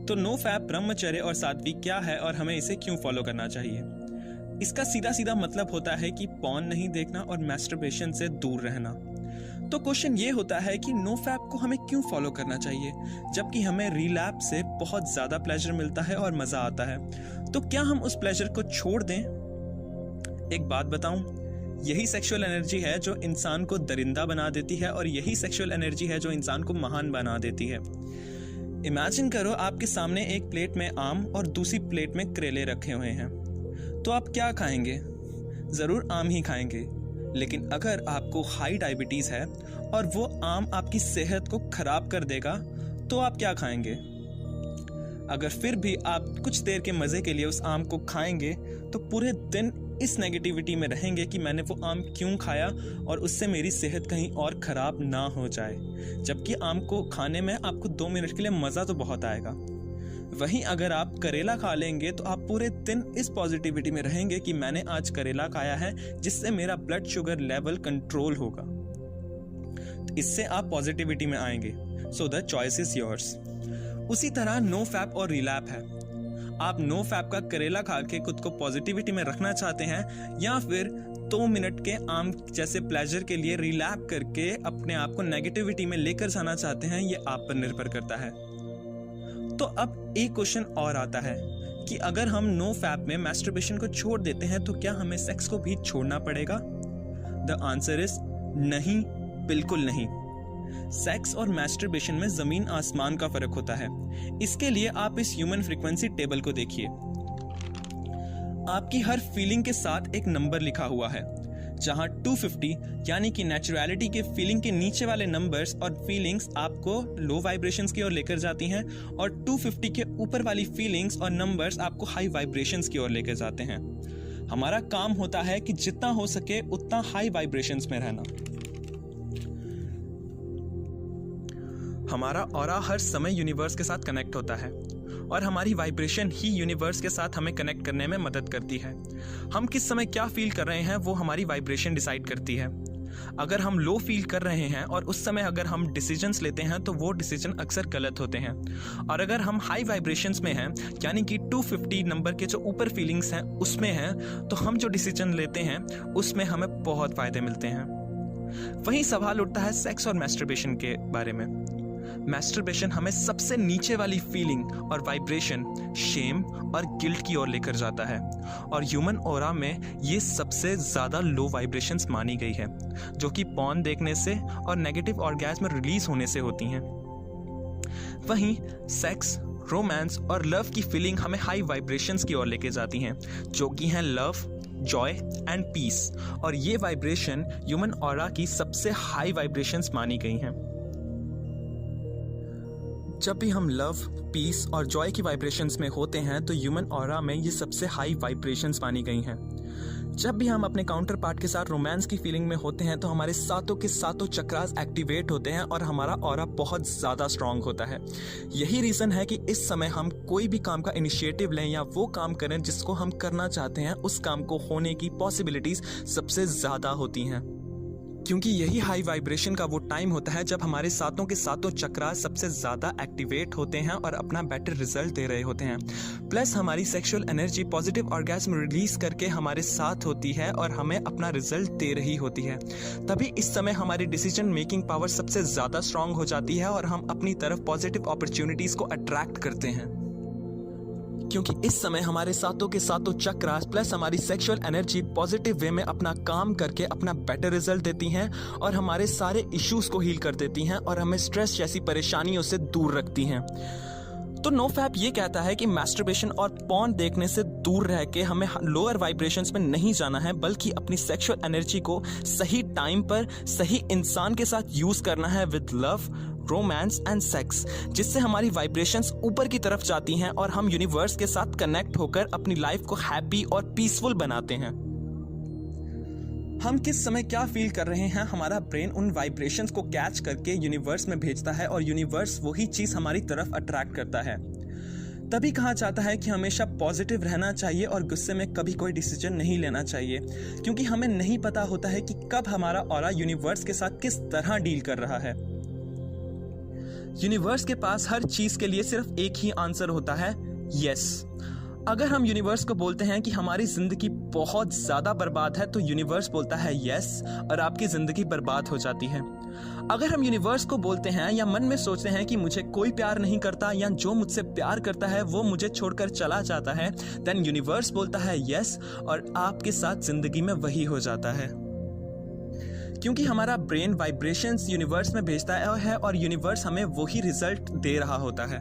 तो no fap, ब्रह्मचर्य और सात्विक क्या है और हमें इसे क्यों फॉलो करना चाहिए? इसका सीधा सीधा मतलब होता है कि पॉर्न नहीं देखना और मैस्टरबेशन से दूर रहना। तो क्वेश्चन ये होता है कि नो फैप को हमें क्यों फॉलो करना चाहिए जबकि हमें रिलैप्स से बहुत ज्यादा प्लेजर मिलता है और मजा आता है? तो क्या हम उस प्लेजर को छोड़ दें? एक बात बताऊं, यही सेक्सुअल एनर्जी है जो इंसान को दरिंदा बना देती है और यही सेक्सुअल एनर्जी है जो इंसान को महान बना देती है। इमेजिन करो आपके सामने एक प्लेट में आम और दूसरी प्लेट में करेले रखे हुए हैं, तो आप क्या खाएंगे? ज़रूर आम ही खाएंगे। लेकिन अगर आपको हाई डायबिटीज़ है और वो आम आपकी सेहत को खराब कर देगा, तो आप क्या खाएंगे? अगर फिर भी आप कुछ देर के मज़े के लिए उस आम को खाएंगे तो पूरे दिन इस नेगेटिविटी में रहेंगे कि मैंने वो आम क्यों खाया और उससे मेरी सेहत कहीं और ख़राब ना हो जाए। जबकि आम को खाने में आपको 2 मिनट के लिए मज़ा तो बहुत आएगा। वहीं अगर आप करेला खा लेंगे तो आप पूरे दिन इस पॉजिटिविटी में रहेंगे कि मैंने आज करेला खाया है जिससे मेरा ब्लड शुगर लेवल कंट्रोल होगा। तो इससे आप पॉजिटिविटी में आएंगे। So the choice is yours. उसी तरह नो फैप और रिलैप है। आप नो फैप का करेला खा के खुद को पॉजिटिविटी में रखना चाहते हैं या फिर 2 मिनट के आम जैसे प्लेजर के लिए रिलैप करके अपने आप को नेगेटिविटी में लेकर जाना चाहते हैं, ये आप पर निर्भर करता है। तो अब एक क्वेश्चन और आता है कि अगर हम नो फैप में मैस्टरबेशन को छोड़ देते हैं तो क्या हमें सेक्स को भी छोड़ना पड़ेगा? द आंसर इज नहीं, बिल्कुल नहीं। सेक्स और मैस्टरबेशन में जमीन आसमान का फर्क होता है। इसके लिए आप इस ह्यूमन फ्रीक्वेंसी टेबल को देखिए। आपकी हर फीलिंग के साथ एक नंबर लिखा हुआ है, जहां 250 यानी कि नेचुरलिटी के फीलिंग के नीचे वाले नंबर्स और फीलिंग्स आपको लो वाइब्रेशंस की ओर लेकर जाती हैं और 250 के ऊपर वाली फीलिंग्स और नंबर्स आपको हाई वाइब्रेशंस की ओर लेकर जाते हैं। हमारा काम होता है कि जितना हो सके उतना हाई वाइब्रेशंस में रहना। हमारा ऑरा हर समय यूनिवर्स के साथ कनेक्ट होता है और हमारी वाइब्रेशन ही यूनिवर्स के साथ हमें कनेक्ट करने में मदद करती है। हम किस समय क्या फील कर रहे हैं वो हमारी वाइब्रेशन डिसाइड करती है। अगर हम लो फील कर रहे हैं और उस समय अगर हम डिसीजंस लेते हैं तो वो डिसीजन अक्सर गलत होते हैं। और अगर हम हाई वाइब्रेशंस में हैं यानी कि 250 नंबर के जो ऊपर फीलिंग्स हैं उसमें हैं, तो हम जो डिसीजन लेते हैं उसमें हमें बहुत फ़ायदे मिलते हैं। वहीं सवाल उठता है सेक्स और मैस्टरबेशन के बारे में। मैस्टरबेशन हमें सबसे नीचे वाली फीलिंग और वाइब्रेशन शेम और गिल्ट की ओर लेकर जाता है और ह्यूमन ऑरा में ये सबसे ज़्यादा लो वाइब्रेशंस मानी गई है, जो कि पॉर्न देखने से और नेगेटिव ऑर्गेज़्म रिलीज होने से होती हैं। वहीं सेक्स, रोमांस और लव की फीलिंग हमें हाई वाइब्रेशंस की ओर लेके जाती हैं, जो कि हैं लव, जॉय एंड पीस। और ये वाइब्रेशन ह्यूमन ऑरा की सबसे हाई वाइब्रेशंस मानी गई हैं। जब भी हम लव, पीस और जॉय की वाइब्रेशंस में होते हैं तो ह्यूमन ऑरा में ये सबसे हाई वाइब्रेशंस मानी गई हैं। जब भी हम अपने काउंटर पार्ट के साथ रोमांस की फीलिंग में होते हैं तो हमारे सातों के सातों चक्रास एक्टिवेट होते हैं और हमारा ऑरा बहुत ज़्यादा स्ट्रांग होता है। यही रीज़न है कि इस समय हम कोई भी काम का इनिशिएटिव लें या वो काम करें जिसको हम करना चाहते हैं, उस काम को होने की पॉसिबिलिटीज़ सबसे ज़्यादा होती हैं, क्योंकि यही हाई वाइब्रेशन का वो टाइम होता है जब हमारे सातों के सातों चक्रा सबसे ज़्यादा एक्टिवेट होते हैं और अपना बेटर रिजल्ट दे रहे होते हैं। प्लस हमारी sexual energy positive orgasm release करके हमारे साथ होती है और हमें अपना रिजल्ट दे रही होती है। तभी इस समय हमारी डिसीजन मेकिंग पावर सबसे ज़्यादा स्ट्रांग हो जाती है और हम अपनी तरफ पॉजिटिव अपॉर्चुनिटीज़ को अट्रैक्ट करते हैं, क्योंकि इस समय हमारे सातों के सातों चक्रास प्लस हमारी सेक्सुअल एनर्जी पॉजिटिव वे में अपना काम करके अपना बेटर रिजल्ट देती हैं और हमारे सारे इश्यूज को हील कर देती हैं और हमें स्ट्रेस जैसी परेशानियों से दूर रखती हैं। तो नो फैप ये कहता है कि मैस्टरबेशन और पॉर्न देखने से दूर रह के हमें लोअर वाइब्रेशंस में नहीं जाना है, बल्कि अपनी सेक्सुअल एनर्जी को सही टाइम पर सही इंसान के साथ यूज करना है with love, romance and sex, जिससे हमारी वाइब्रेशंस ऊपर की तरफ जाती हैं और हम यूनिवर्स के साथ कनेक्ट होकर अपनी लाइफ को हैप्पी और पीसफुल बनाते हैं। हम किस समय क्या फील कर रहे हैं, हमारा ब्रेन उन वाइब्रेशंस को कैच करके यूनिवर्स में भेजता है और यूनिवर्स वही चीज़ हमारी तरफ अट्रैक्ट करता है। तभी कहा जाता है कि हमेशा पॉजिटिव रहना चाहिए और गुस्से में कभी कोई डिसीजन नहीं लेना चाहिए, क्योंकि हमें नहीं पता होता है कि कब हमारा ऑरा यूनिवर्स के साथ किस तरह डील कर रहा है। यूनिवर्स के पास हर चीज के लिए सिर्फ एक ही आंसर होता है, यस। अगर हम यूनिवर्स को बोलते हैं कि हमारी जिंदगी बहुत ज्यादा बर्बाद है, तो यूनिवर्स बोलता है यस और आपकी जिंदगी बर्बाद हो जाती है। अगर हम यूनिवर्स को बोलते हैं या मन में सोचते हैं कि मुझे कोई प्यार नहीं करता या जो मुझसे प्यार करता है वो मुझे छोड़कर चला जाता है, देन यूनिवर्स बोलता है यस और आपके साथ जिंदगी में वही हो जाता है। क्योंकि हमारा ब्रेन वाइब्रेशंस यूनिवर्स में भेजता है और यूनिवर्स हमें वही रिजल्ट दे रहा होता है।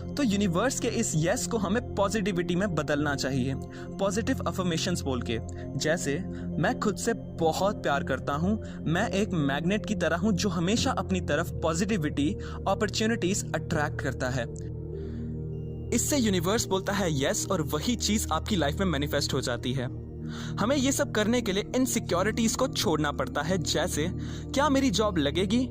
तो यूनिवर्स के इस यस को हमें पॉजिटिविटी में बदलना चाहिए, पॉजिटिव अफर्मेशंस बोल के, जैसे मैं खुद से बहुत प्यार करता हूं, मैं एक मैग्नेट की तरह हूं जो हमेशा अपनी तरफ पॉजिटिविटी, अपॉर्चुनिटीज अट्रैक्ट करता है। इससे यूनिवर्स बोलता है यस और वही चीज आपकी लाइफ में मैनिफेस्ट हो जाती है। हमें ये सब करने के लिए इनसिक्योरिटीज को छोड़ना पड़ता है, जैसे क्या मेरी जॉब लगेगी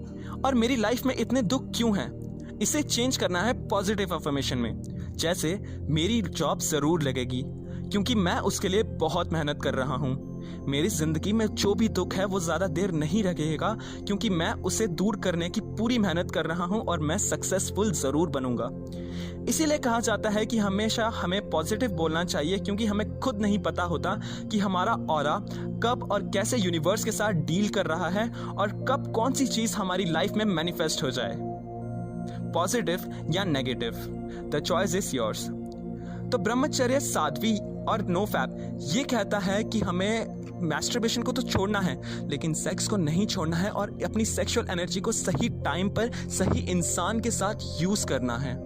और मेरी लाइफ में इतने दुख क्यों हैं। इसे चेंज करना है पॉजिटिव अफर्मेशन में, जैसे मेरी जॉब जरूर लगेगी क्योंकि मैं उसके लिए बहुत मेहनत कर रहा हूँ। मेरी जिंदगी में जो भी दुख है वो ज्यादा देर नहीं रहेगा क्योंकि मैं उसे दूर करने की पूरी मेहनत कर रहा हूँ और मैं सक्सेसफुल जरूर बनूंगा। इसीलिए कहा जाता है कि हमेशा हमें पॉजिटिव बोलना चाहिए, क्योंकि हमें खुद नहीं पता होता कि हमारा ऑरा कब और कैसे यूनिवर्स के साथ डील कर रहा है और कब कौन सी चीज हमारी लाइफ में मैनिफेस्ट हो जाए, पॉजिटिव या negative. The choice is yours. तो ब्रह्मचर्य, साध्वी और नो फैप ये कहता है कि हमें मैस्टरबेशन को तो छोड़ना है लेकिन सेक्स को नहीं छोड़ना है और अपनी सेक्सुअल एनर्जी को सही टाइम पर सही इंसान के साथ यूज करना है।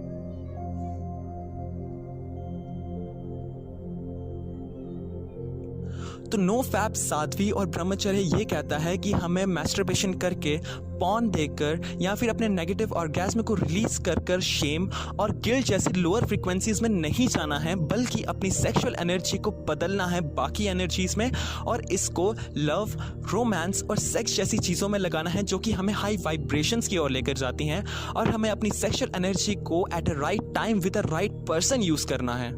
तो नो फैप, साध्वी और ब्रह्मचर्य ये कहता है कि हमें मैस्टरबेशन करके, पॉर्न देखकर या फिर अपने नेगेटिव ऑर्गेज्म को रिलीज कर शेम और गिल्ट जैसी लोअर फ्रीक्वेंसीज में नहीं जाना है, बल्कि अपनी सेक्सुअल एनर्जी को बदलना है बाकी एनर्जीज में और इसको लव, रोमांस और सेक्स जैसी चीज़ों में लगाना है जो कि हमें हाई वाइब्रेशंस की ओर लेकर जाती हैं और हमें अपनी सेक्सुअल एनर्जी को at a right time with a right person use करना है।